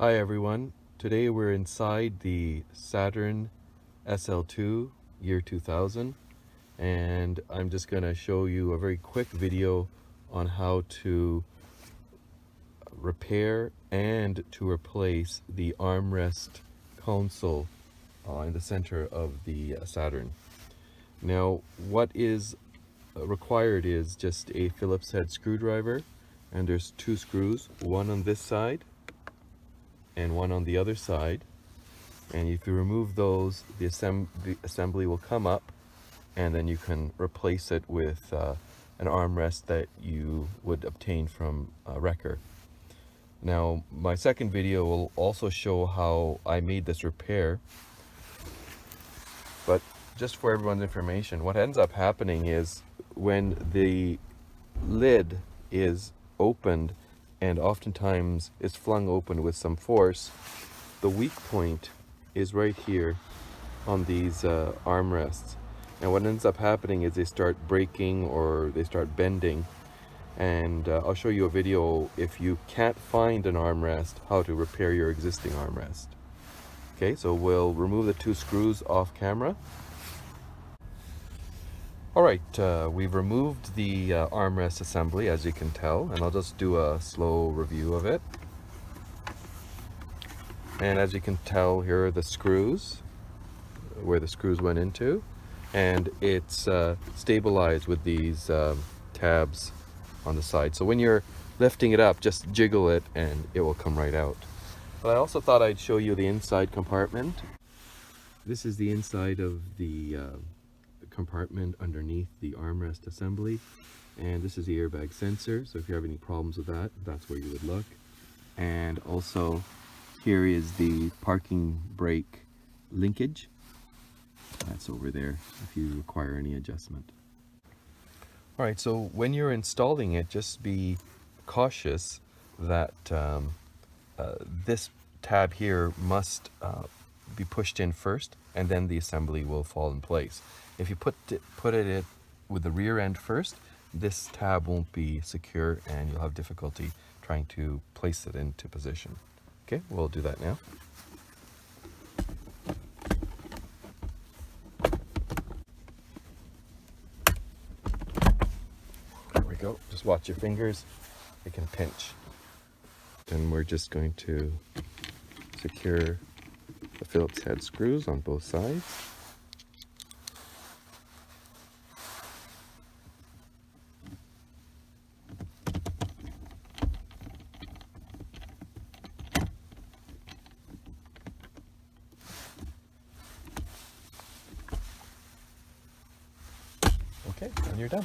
Hi everyone, today we're inside the Saturn SL2 year 2000 and I'm just going to show you a very quick video on how to repair and to replace the armrest console in the center of the Saturn. Now what is required is just a Phillips head screwdriver, and there's two screws, one on this side and one on the other side, and if you remove those, the assembly will come up, and then you can replace it with an armrest that you would obtain from 𝗏𝗏𝗏𝗏. Now my second video will also show how I made this repair, but just for everyone's information, what ends up happening is when the lid is opened, and oftentimes is flung open with some force, the weak point is right here on these armrests, and what ends up happening is they start breaking or they start bending. And I'll show you a video, if you can't find an armrest, how to repair your existing armrest. Okay, so we'll remove the two screws off camera. Alright, we've removed the armrest assembly, as you can tell, and I'll just do a slow review of it. And as you can tell, here are the screws, where the screws went into, and it's stabilized with these tabs on the side. So when you're lifting it up, just jiggle it and it will come right out. But I also thought I'd show you the inside compartment. This is the inside of the compartment underneath the armrest assembly, and this is the airbag sensor, so if you have any problems with that, that's where you would look. And also here is the parking brake linkage, that's over there if you require any adjustment. Alright, so when you're installing it, just be cautious that this tab here must be pushed in first, and then the assembly will fall in place. If you put it with the rear end first, this tab won't be secure and you'll have difficulty trying to place it into position. Okay, we'll do that now. There we go. Just watch your fingers. They can pinch. Then we're just going to secure the Phillips head screws on both sides. Okay, and you're done.